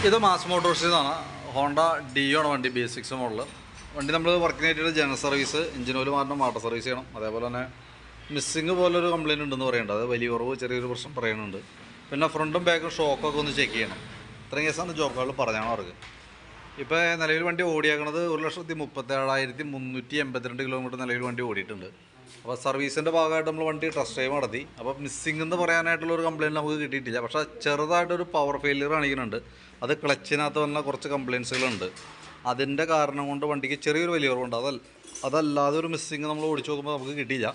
ഇത് മാസ് മോട്ടോഴ്സിൽ നിന്നാണ്. Honda deo ആണ് വണ്ടി, B6 മോഡൽ വണ്ടി. നമ്മൾ വർക്കിനായിട്ട് ജനറൽ സർവീസ്, എഞ്ചിൻ ഓയിൽ മാറ്റണം, വാട്ടർ സർവീസ് ചെയ്യണം. അതേപോലെ തന്നെ മിസ്സിങ് പോലൊരു കംപ്ലയിൻറ്റ് ഉണ്ടെന്ന് പറയുന്നുണ്ട്. അത് വലിയ കുറവ് ചെറിയൊരു പ്രശ്നം പറയുന്നുണ്ട്. പിന്നെ ഫ്രണ്ടും ബാക്കും ഷോക്കൊക്കെ ഒന്ന് ചെക്ക് ചെയ്യണം. ഇത്രയും കേസാണ് ജോബ് കാർഡിൽ പറഞ്ഞാണ് അവർക്ക്. ഇപ്പോൾ നിലവിൽ വണ്ടി ഓടിയാക്കണത് 1,37,382 കിലോമീറ്റർ നിലവിൽ വണ്ടി ഓടിയിട്ടുണ്ട്. അപ്പോൾ സർവീസിൻ്റെ ഭാഗമായിട്ട് നമ്മൾ വണ്ടി ടെസ്റ്റ് ഡ്രൈവ് നടത്തി. അപ്പോൾ മിസ്സിംഗ് എന്ന് പറയാനായിട്ടുള്ളൊരു കംപ്ലയിൻറ്റ് നമുക്ക് കിട്ടിയിട്ടില്ല. പക്ഷേ ചെറുതായിട്ടൊരു പവർ ഫെയിലിയർ കാണിക്കുന്നുണ്ട്. അത് ക്ലച്ചിനകത്ത് വന്ന കുറച്ച് കംപ്ലയിൻസുകളുണ്ട്. അതിൻ്റെ കാരണം കൊണ്ട് വണ്ടിക്ക് ചെറിയൊരു വലിയ കുറവുണ്ട്. അതല്ലാതെ ഒരു മിസ്സിങ് നമ്മൾ ഓടിച്ചു നോക്കുമ്പോൾ നമുക്ക് കിട്ടിയില്ല.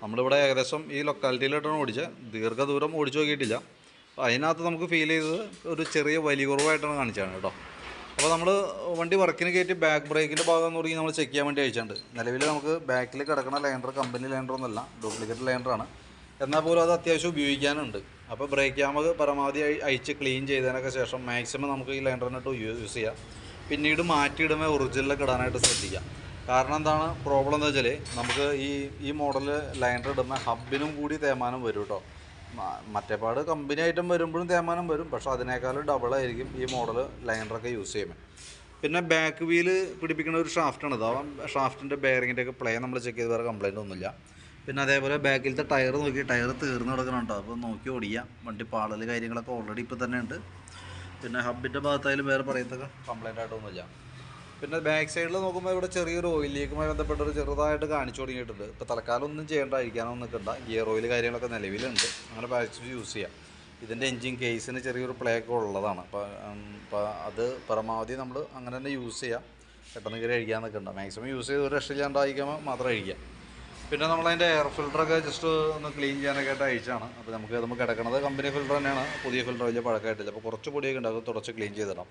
നമ്മളിവിടെ ഏകദേശം ഈ ലൊക്കാലിറ്റിയിലായിട്ടാണ് ഓടിച്ചത്. ദീർഘദൂരം ഓടിച്ചു നോക്കിയിട്ടില്ല. അപ്പോൾ അതിനകത്ത് നമുക്ക് ഫീൽ ചെയ്തത് ഒരു ചെറിയ വലിയ കുറവായിട്ടാണ് കാണിച്ചത് കേട്ടോ. അപ്പോൾ നമ്മൾ വണ്ടി വർക്കിന് കയറ്റി ബാക്ക് ബ്രേക്കിൻ്റെ ഭാഗം എന്ന് പറഞ്ഞാൽ നമ്മൾ ചെക്ക് ചെയ്യാൻ വേണ്ടി അയച്ചിട്ടുണ്ട്. നിലവിൽ നമുക്ക് ബാക്കിൽ കിടക്കുന്ന ലൈൻഡർ കമ്പനി ലൈൻഡറൊന്നുമല്ല, ഡ്യൂപ്ലിക്കേറ്റ് ലൈൻഡറാണ്. എന്നാൽ പോലും അത് അത്യാവശ്യം ഉപയോഗിക്കാനുണ്ട്. അപ്പോൾ ബ്രേക്ക് ക്യാമ് പരമാവധി അയച്ച് ക്ലീൻ ചെയ്തതിനൊക്കെ ശേഷം മാക്സിമം നമുക്ക് ഈ ലൈൻഡറിനിട്ട് യൂസ് ചെയ്യാം. പിന്നീട് മാറ്റിയിടുമ്പോൾ ഒറിജിനലൊക്കെ ഇടാനായിട്ട് ശ്രദ്ധിക്കാം. കാരണം എന്താണ് പ്രോബ്ലം എന്ന് വെച്ചാൽ, നമുക്ക് ഈ മോഡൽ ലൈൻഡർ ഇടുമ്പോൾ ഹബിനും കൂടി തേയ്മാനം വരും കേട്ടോ. മറ്റേപാട് കമ്പനി ഐറ്റം വരുമ്പോഴും തേയ്മാനം വരും. പക്ഷേ അതിനേക്കാളും ഡബിളായിരിക്കും ഈ മോഡൽ ലൈൻഡറൊക്കെ യൂസ് ചെയ്യുമ്പോൾ. പിന്നെ ബാക്ക് വീല് പിടിപ്പിക്കുന്ന ഒരു ഷാഫ്റ്റാണിത്. ആ ഷാഫ്റ്റിൻ്റെ ബെയറിങ്ങിൻ്റെ ഒക്കെ പ്ലേ നമ്മൾ ചെക്ക് ചെയ്ത് വേറെ കംപ്ലയിൻ്റ് ഒന്നുമില്ല. പിന്നെ അതേപോലെ ബാക്കിലത്തെ ടയർ നോക്കി, ടയർ തീർന്ന് കിടക്കുന്നുണ്ടോ അപ്പോൾ നോക്കി ഓടിക്കുക. വണ്ടി പാളൽ കാര്യങ്ങളൊക്കെ ഓൾറെഡി ഇപ്പോൾ തന്നെ ഉണ്ട്. പിന്നെ ഹബിൻ്റെ ഭാഗത്തായാലും വേറെ പറയത്തക്ക കംപ്ലയിൻ്റ് ആയിട്ടൊന്നുമില്ല. പിന്നെ ബാക്ക് സൈഡിൽ നോക്കുമ്പോൾ ഇവിടെ ചെറിയൊരു ഓയിൽ ലീക്കുമായി ബന്ധപ്പെട്ടൊരു ചെറുതായിട്ട് കാണിച്ചു തുടങ്ങിയിട്ടുണ്ട്. ഇപ്പോൾ തൽക്കാലം ഒന്നും ചെയ്യേണ്ട, അഴിക്കാനൊന്നും നിൽക്കണ്ട. ഗിയർ ഓയിൽ കാര്യങ്ങളൊക്കെ നിലവിലുണ്ട്. അങ്ങനെ ബാക്ക് യൂസ് ചെയ്യാം. ഇതിൻ്റെ എൻജിൻ കേസിന് ചെറിയൊരു പ്ലേ ഒക്കെ ഉള്ളതാണ്. അപ്പോൾ അത് പരമാവധി നമ്മൾ അങ്ങനെ തന്നെ യൂസ് ചെയ്യാം. പെട്ടെന്ന് കയറി അഴിക്കാൻ നിൽക്കണ്ട. മാക്സിമം യൂസ് ചെയ്ത് ഒരു രക്ഷയില്ലാണ്ട് അഴിക്കുമ്പോൾ മാത്രം അഴിക്കാം. പിന്നെ നമ്മളതിൻ്റെ എയർ ഫിൽറ്ററൊക്കെ ജസ്റ്റ് ഒന്ന് ക്ലീൻ ചെയ്യാനൊക്കെ ആയിട്ട് അയച്ചാണ്. അപ്പോൾ നമുക്ക് കിടക്കുന്നത് കമ്പനി ഫിൽറ്റർ തന്നെയാണ്. പുതിയ ഫിൽറ്റർ വലിയ പഴക്കമായിട്ടില്ല. അപ്പോൾ കുറച്ച് പൊടിയൊക്കെ ഉണ്ട്, അത് തുടച്ച് ക്ലീൻ ചെയ്തിടാം.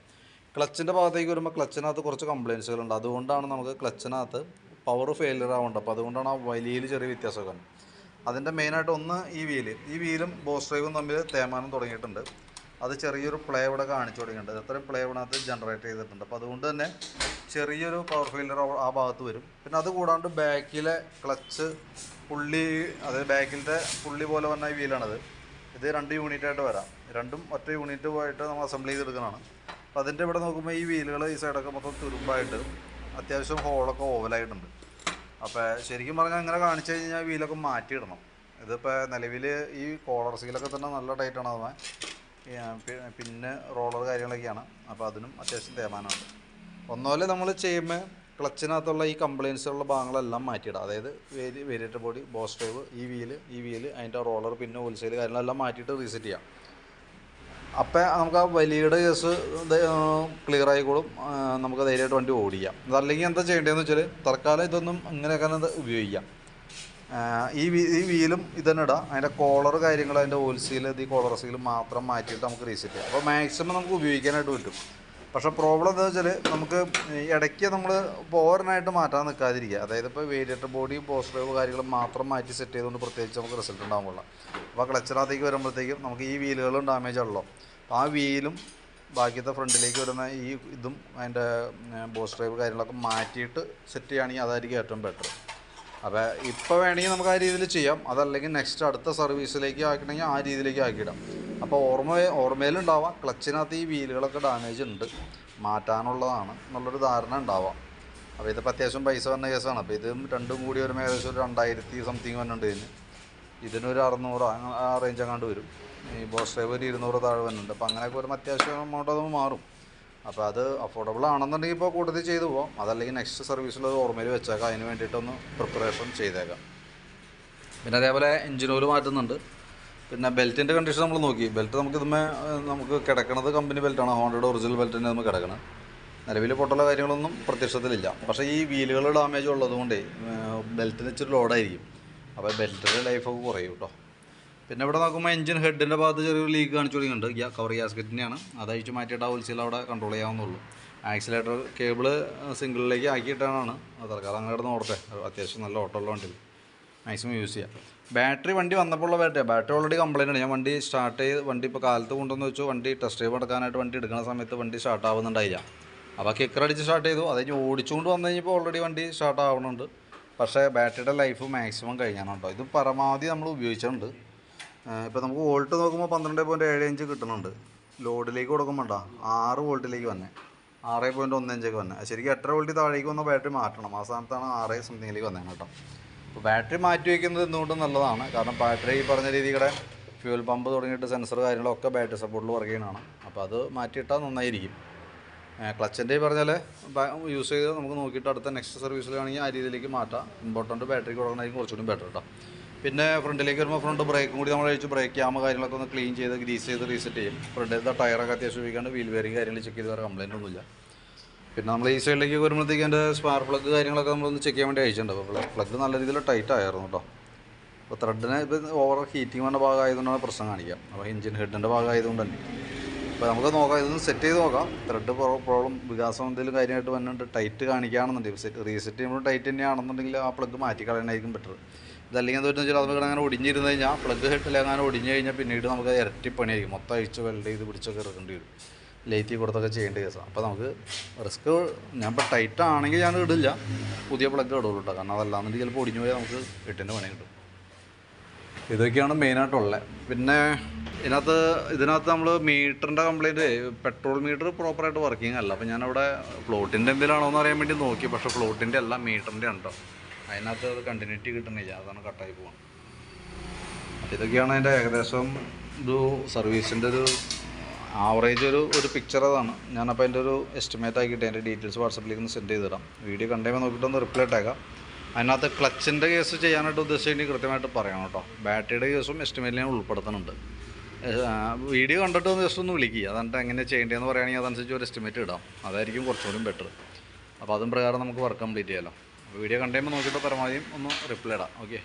ക്ലച്ചിൻ്റെ ഭാഗത്തേക്ക് വരുമ്പോൾ ക്ലച്ചിനകത്ത് കുറച്ച് കംപ്ലയിൻസുകളുണ്ട്. അതുകൊണ്ടാണ് നമുക്ക് ക്ലച്ചിനകത്ത് പവർ ഫെയിലിയർ ആവേണ്ടത്. അപ്പോൾ അതുകൊണ്ടാണ് ആ വലിയിൽ ചെറിയ വ്യത്യാസമൊക്കെ. അതിൻ്റെ മെയിനായിട്ട് ഒന്ന് ഈ വീലും ബോസ് ഡ്രൈവും തമ്മിൽ തേയ്മാനം തുടങ്ങിയിട്ടുണ്ട്. അത് ചെറിയൊരു പ്ലേ ഇവിടെ കാണിച്ചു തുടങ്ങിയിട്ടുണ്ട്. അത്രയും പ്ലേ ഇവിടത്ത് ജനറേറ്റ് ചെയ്തിട്ടുണ്ട്. അപ്പോൾ അതുകൊണ്ട് തന്നെ ചെറിയൊരു പവർ ഫെയിലിയർ ആ ഭാഗത്ത് വരും. പിന്നെ അത് കൂടാണ്ട് ബാക്കിലെ ക്ലച്ച് പുള്ളി, അതായത് ബാക്കിലത്തെ പുള്ളി പോലെ വന്ന ഈ വീലാണത്. ഇത് 2 യൂണിറ്റായിട്ട് വരാം. രണ്ടും ഒറ്റ യൂണിറ്റ് പോയിട്ട് നമ്മൾ അസംബിൾ ചെയ്തെടുക്കുന്നതാണ്. അപ്പോൾ അതിൻ്റെ ഇവിടെ നോക്കുമ്പോൾ ഈ വീലുകൾ ഈ സൈഡൊക്കെ മൊത്തം തുരുമ്പായിട്ട് അത്യാവശ്യം ഹോളൊക്കെ ഓവലായിട്ടുണ്ട്. അപ്പോൾ ശരിക്കും പറഞ്ഞാൽ അങ്ങനെ കാണിച്ചു കഴിഞ്ഞാൽ വീലൊക്കെ മാറ്റിയിടണം. ഇതിപ്പോൾ നിലവിൽ ഈ കോളർ സീലൊക്കെ തന്നെ നല്ല ടൈറ്റാണ്. അതുമായി പിന്നെ റോളർ കാര്യങ്ങളൊക്കെയാണ്. അപ്പോൾ അതിനും അത്യാവശ്യം തേയ്മാനമുണ്ട്. ഒന്നുപോലെ നമ്മൾ ചെയ്യുമ്പോൾ ക്ലച്ചിനകത്തുള്ള ഈ കംപ്ലയിൻസുള്ള ഭാഗങ്ങളെല്ലാം മാറ്റിയിടാം. അതായത് വേരിയേറ്റർ ബോഡി, ബോസ് ഡ്രൈവ്, ഈ വീല് അതിൻ്റെ റോളർ, പിന്നെ ഹോൾസെയിൽ കാര്യങ്ങളെല്ലാം മാറ്റിയിട്ട് റീസെറ്റ് ചെയ്യാം. അപ്പോൾ നമുക്ക് ആ വലിയുടെ കേസ് ക്ലിയർ ആയിക്കോളും. നമുക്ക് ധൈര്യമായിട്ട് വണ്ടി ഓടിക്കാം. അതല്ലെങ്കിൽ എന്താ ചെയ്യേണ്ടതെന്ന് വെച്ചാൽ, തൽക്കാലം ഇതൊന്നും ഇങ്ങനെയൊക്കെ ഉപയോഗിക്കാം. ഈ വീലും ഇതന്നെ ഇടാം. അതിൻ്റെ കോളർ കാര്യങ്ങൾ, അതിൻ്റെ ഓയിൽ സീൽ, ഈ കോളർ സീൽ മാത്രം മാറ്റിയിട്ട് നമുക്ക് റീസെറ്റ് ചെയ്യാം. അപ്പോൾ മാക്സിമം നമുക്ക് ഉപയോഗിക്കാനായിട്ട് പറ്റും. പക്ഷേ പ്രോബ്ലം എന്താ വെച്ചാൽ, നമുക്ക് ഇടയ്ക്ക് നമ്മൾ ഓവറിനായിട്ട് മാറ്റാൻ നിൽക്കാതിരിക്കുക. അതായത് ഇപ്പോൾ വേരിയേറ്റർ ബോഡി, ബോസ് ഡ്രൈവ് കാര്യങ്ങൾ മാത്രം മാറ്റി സെറ്റ് ചെയ്തുകൊണ്ട് പ്രത്യേകിച്ച് നമുക്ക് റിസൾട്ട് ഉണ്ടാകുമ്പോൾ, അപ്പോൾ ക്ലച്ചിനകത്തേക്ക് വരുമ്പോഴത്തേക്കും നമുക്ക് ഈ വീലുകളും ഡാമേജ് ഉള്ളൂ. അപ്പോൾ ആ വീലും ബാക്കിയത്തെ ഫ്രണ്ടിലേക്ക് വരുന്ന ഇതും അതിൻ്റെ ബോസ് ഡ്രൈവ് കാര്യങ്ങളൊക്കെ മാറ്റിയിട്ട് സെറ്റ് ചെയ്യുകയാണെങ്കിൽ അതായിരിക്കും ഏറ്റവും ബെറ്റർ. അപ്പോൾ ഇപ്പോൾ വേണമെങ്കിൽ നമുക്ക് ആ രീതിയിൽ ചെയ്യാം. അതല്ലെങ്കിൽ നെക്സ്റ്റ് അടുത്ത സർവീസിലേക്ക് ആക്കണമെങ്കിൽ ആ രീതിയിലേക്ക് ആക്കിയിടാം. അപ്പോൾ ഓർമ്മയിലുണ്ടാവാം ക്ലച്ചിനകത്ത് ഈ വീലുകളൊക്കെ ഡാമേജ് ഉണ്ട്, മാറ്റാനുള്ളതാണ് എന്നുള്ളൊരു ധാരണ ഉണ്ടാവാം. അപ്പോൾ ഇതിപ്പോൾ അത്യാവശ്യം പൈസ വന്ന കേസാണ്. അപ്പോൾ ഇത് രണ്ടും കൂടി വരുമ്പോൾ ഏകദേശം ഒരു 2000 സംതിങ് വന്നിട്ടുണ്ട്. ഇതിനൊരു 600 ആ റേഞ്ച് അങ്ങാണ്ട് വരും. ഈ ബോസ് ഡ്രൈവ് ഒരു 200 താഴെ വരുന്നുണ്ട്. അപ്പോൾ അങ്ങനെയൊക്കെ വരുമ്പോൾ അത്യാവശ്യം എമൗണ്ട് അത് മാറും. അപ്പോൾ അത് അഫോർഡബിൾ ആണെന്നുണ്ടെങ്കിൽ ഇപ്പോൾ കൂടുതൽ ചെയ്തു പോകാം. അതല്ലെങ്കിൽ നെക്സ്റ്റ് സർവീസിൽ അത് ഓർമ്മയിൽ വെച്ചേക്കാം. അതിന് വേണ്ടിയിട്ടൊന്ന് പ്രിപ്പറേഷൻ ചെയ്തേക്കാം. പിന്നെ അതേപോലെ എഞ്ചിൻ ഓയിൽ മാറ്റുന്നുണ്ട്. പിന്നെ ബെൽറ്റിൻ്റെ കണ്ടീഷൻ നമ്മൾ നോക്കി. ബെൽറ്റ് നമുക്ക് കിടക്കണത് കമ്പനി ബെൽറ്റാണ്. ഹോണ്ടയുടെ ഒറിജിനൽ ബെൽറ്റ് തന്നെ നമുക്ക് കിടക്കണം. നിലവിൽ പൊട്ടുള്ള കാര്യങ്ങളൊന്നും പ്രത്യക്ഷത്തിലില്ല. പക്ഷേ ഈ വീലുകൾ ഡാമേജ് ഉള്ളതുകൊണ്ടേ ബെൽറ്റിന് ഇച്ചിരി ലോഡായിരിക്കും. അപ്പോൾ ബെൽറ്റിൻ്റെ ലൈഫൊക്കെ കുറയും കേട്ടോ. പിന്നെ ഇവിടെ നോക്കുമ്പോൾ എഞ്ചിൻ ഹെഡിൻ്റെ ഭാഗത്ത് ചെറിയൊരു ലീക്ക് കാണിച്ചു തുടങ്ങിയിട്ടുണ്ട്. കവർ ഗ്യാസ്കറ്റിനെയാണ്. അത് അഴിച്ച് മാറ്റിയിട്ട് ആ ഹോൾസെയിൽ അവിടെ കൺട്രോൾ ചെയ്യാവുന്നുള്ളൂ. ആക്സിലേറ്റർ കേബിള് സിംഗിളിലേക്ക് ആക്കിയിട്ടാണ് തൽക്കാലം അങ്ങനെ കിടന്ന് ഓടട്ടെ. അത്യാവശ്യം നല്ല ഓട്ടമുള്ള വണ്ടി മാക്സിമം യൂസ് ചെയ്യാം. ബാറ്ററി വണ്ടി വന്നപ്പോൾ ഉള്ള ബാറ്ററി ഓൾറെഡി കംപ്ലയിൻ്റ് ആണ്. ഞാൻ വണ്ടി സ്റ്റാർട്ട് ചെയ്ത് വണ്ടി ഇപ്പോൾ കാലത്ത് കൊണ്ടുവന്ന് വെച്ചു. വണ്ടി ടെസ്റ്റ് ഡ്രൈവ് എടുക്കാനായിട്ട് വണ്ടി എടുക്കുന്ന സമയത്ത് വണ്ടി സ്റ്റാർട്ട് ആവുന്നുണ്ടായില്ല. അപ്പോൾ കിക്കർ അടിച്ച് സ്റ്റാർട്ട് ചെയ്തു. അത് കഴിഞ്ഞ് ഓടിച്ചുകൊണ്ട് വന്നു കഴിഞ്ഞപ്പോൾ ഓൾറെഡി വണ്ടി സ്റ്റാർട്ട് ആവുന്നുണ്ട്. പക്ഷേ ബാറ്ററിയുടെ ലൈഫ് മാക്സിമം കഴിഞ്ഞാണ് കേട്ടോ. ഇത് പരമാവധി നമ്മൾ ഉപയോഗിച്ചിട്ടുണ്ട്. ഇപ്പോൾ നമുക്ക് വോൾട്ട് നോക്കുമ്പോൾ 12.75 കിട്ടുന്നുണ്ട്. ലോഡിലേക്ക് കൊടുക്കുമ്പോണ്ട 6 വോൾട്ടിലേക്ക് വന്നേ, 6.15 വന്നെ. ശരിക്കും 8 വോൾട്ട് താഴേക്ക് വന്ന ബാറ്ററി മാറ്റണം. ആ സ്ഥാനത്താണ് 6 സംതിങ്ങിലേക്ക് വന്നേ കേട്ടോ. അപ്പോൾ ബാറ്ററി മാറ്റി വയ്ക്കുന്നത് എന്തുകൊണ്ടും നല്ലതാണ്. കാരണം ബാറ്ററി ഈ പറഞ്ഞ രീതിയുടെ ഫ്യൂൽ പമ്പ് തുടങ്ങിയിട്ട് സെൻസർ കാര്യങ്ങളൊക്കെ ബാറ്ററി സപ്പോർട്ടിൽ വർക്ക് ചെയ്യുന്നതാണ്. അപ്പോൾ അത് മാറ്റിയിട്ടാൽ നന്നായിരിക്കും. ക്ലച്ചിൻ്റെ ഈ പറഞ്ഞാൽ യൂസ് ചെയ്ത് നമുക്ക് നോക്കിയിട്ട് അടുത്ത നെക്സ്റ്റ് സർവീസിലാണെങ്കിൽ ആ രീതിയിലേക്ക് മാറ്റാം. ഇമ്പോർട്ടൻറ്റ് ബാറ്ററിക്ക് കൊടുക്കണമെങ്കിൽ കുറച്ചുകൂടി ബെറ്റർ കേട്ടോ. പിന്നെ ഫ്രണ്ടിലേക്ക് വരുമ്പോൾ ഫ്രണ്ട് ബ്രേക്കും കൂടി നമ്മൾ കഴിച്ച് ബ്രേക്ക് ക്യാമ കാര്യങ്ങളൊക്കെ ഒന്ന് ക്ലീൻ ചെയ്ത് ഗ്രീസ് ചെയ്ത് റീസെറ്റ് ചെയ്യും. ഫ്രണ്ടിലത്തെ ടയറൊക്കെ അത്യാവശ്യം ഉപയോഗിക്കാണ്ട് വീൽ ബെയറിംഗ് കാര്യങ്ങൾ ചെക്ക് ചെയ്ത് വേറെ കംപ്ലയിൻ്റ് ഒന്നുമില്ല. പിന്നെ നമ്മൾ ഈ സൈഡിലേക്ക് വരുമ്പോഴത്തേക്ക് എൻ്റെ സ്പാർക്ക് പ്ലഗ് കാര്യങ്ങളൊക്കെ നമ്മളൊന്ന് ചെക്ക് ചെയ്യാൻ വേണ്ടി അയച്ചിട്ടുണ്ട്. അപ്പോൾ പ്ലഗ് നല്ല രീതിയിൽ ടൈറ്റ് ആയിരുന്നു കേട്ടോ. അപ്പോൾ ത്രെഡിന് ഇപ്പോൾ ഓവർ ഹീറ്റിംഗ് വേണ്ട ഭാഗമായതുകൊണ്ടാണ് പ്രശ്നം കാണിക്കാം. അപ്പോൾ എഞ്ചിൻ ഹെഡിൻ്റെ ഭാഗമായതുകൊണ്ട് തന്നെ അപ്പോൾ നമുക്ക് നോക്കാം, ഇതൊന്ന് സെറ്റ് ചെയ്ത് നോക്കാം. ത്രെഡ് പ്രോബ്ലം വികാസം എന്തെങ്കിലും കാര്യമായിട്ട് വന്നിട്ട് ടൈറ്റ് കാണിക്കുകയാണെന്നുണ്ടെങ്കിൽ റീസെറ്റ് ചെയ്യുമ്പോൾ ടൈറ്റ് തന്നെയാണെന്നുണ്ടെങ്കിൽ ആ പ്ലഗ് മാറ്റി കളയാനായിരിക്കും ബെറ്റർ. ഇതല്ലെങ്കിൽ എന്താ വെച്ചാൽ അത് അങ്ങനെ ഒടിഞ്ഞിരുന്ന് കഴിഞ്ഞാൽ പ്ലഗ് ഹെഡിലെങ്ങനെ ഒടിഞ്ഞ് കഴിഞ്ഞാൽ പിന്നീട് നമുക്ക് ഇരട്ടിപ്പണിയായിരിക്കും. മൊത്തം അഴിച്ച് വെൽഡ് ചെയ്ത് പിടിച്ചൊക്കെ ഇറക്കേണ്ടി വരും. ലൈറ്റ് കൊടുത്തൊക്കെ ചെയ്യേണ്ട കേസാണ്. അപ്പോൾ നമുക്ക് റിസ്ക്, ഞാൻ ഇപ്പോൾ ടൈറ്റ് ആണെങ്കിൽ ഞാൻ ഇടില്ല, പുതിയ പ്ലഗ് ഇടുള്ളൂ കേട്ടോ. കാരണം അതല്ലാന്നുണ്ടെങ്കിൽ ചിലപ്പോൾ ഒടിഞ്ഞു പോയാൽ നമുക്ക് എട്ടിൻ്റെ പണി കിട്ടും. ഇതൊക്കെയാണ് മെയിനായിട്ടുള്ളത്. പിന്നെ ഇതിനകത്ത് നമ്മൾ മീറ്ററിൻ്റെ കംപ്ലയിൻറ്റ്, പെട്രോൾ മീറ്റർ പ്രോപ്പറായിട്ട് വർക്കിംഗ് അല്ല. അപ്പോൾ ഞാനവിടെ ഫ്ലോട്ടിൻ്റെ എന്തെങ്കിലാണോ എന്ന് അറിയാൻ വേണ്ടി നോക്കി. പക്ഷേ ഫ്ലോട്ടിൻ്റെ അല്ല, മീറ്ററിൻ്റെ ഉണ്ടോ. അതിനകത്ത് അത് കണ്ടിന്യൂറ്റി കിട്ടുന്നില്ല, അതാണ് കട്ടായി പോകണം. അപ്പോൾ ഇതൊക്കെയാണ് അതിൻ്റെ ഏകദേശം ഒരു സർവീസിൻ്റെ ഒരു ആവറേജ് ഒരു പിക്ചർ അതാണ്. ഞാനപ്പോൾ അതിൻ്റെ ഒരു എസ്റ്റിമേറ്റ് ആക്കിയിട്ട് അതിൻ്റെ ഡീറ്റെയിൽസ് വാട്സപ്പിലേക്ക് ഒന്ന് സെൻഡ് ചെയ്ത് തരാം. വീഡിയോ കണ്ടുമ്പോൾ നോക്കിയിട്ടൊന്ന് റിപ്ലൈ ഇട്ടേക്കാം. അതിനകത്ത് ക്ലച്ചിൻ്റെ കേസ് ചെയ്യാനായിട്ട് ഉദ്ദേശിച്ചെങ്കിൽ കൃത്യമായിട്ട് പറയണം കേട്ടോ. ബാറ്ററിയുടെ കേസും എസ്റ്റിമേറ്റിൽ ഞാൻ ഉൾപ്പെടുത്തുന്നുണ്ട്. വീഡിയോ കണ്ടിട്ട് ഒന്ന് ജസ്റ്റ് ഒന്ന് വിളിക്കുക, അതാണ്ട് എങ്ങനെ ചെയ്യേണ്ടതെന്ന് പറയുകയാണെങ്കിൽ അതനുസരിച്ച് ഒരു എസ്റ്റിമേറ്റ് ഇടാം. അതായിരിക്കും കുറച്ചുകൂടി ബെറ്റർ. അപ്പോൾ അതും പ്രകാരം നമുക്ക് വർക്ക് കംപ്ലീറ്റ് ചെയ്യാമല്ലോ. വീഡിയോ കണ്ടുമ്പോൾ നോക്കിയിട്ട് പരമാവധി ഒന്ന് റിപ്ലൈ ഇടാം. ഓക്കെ.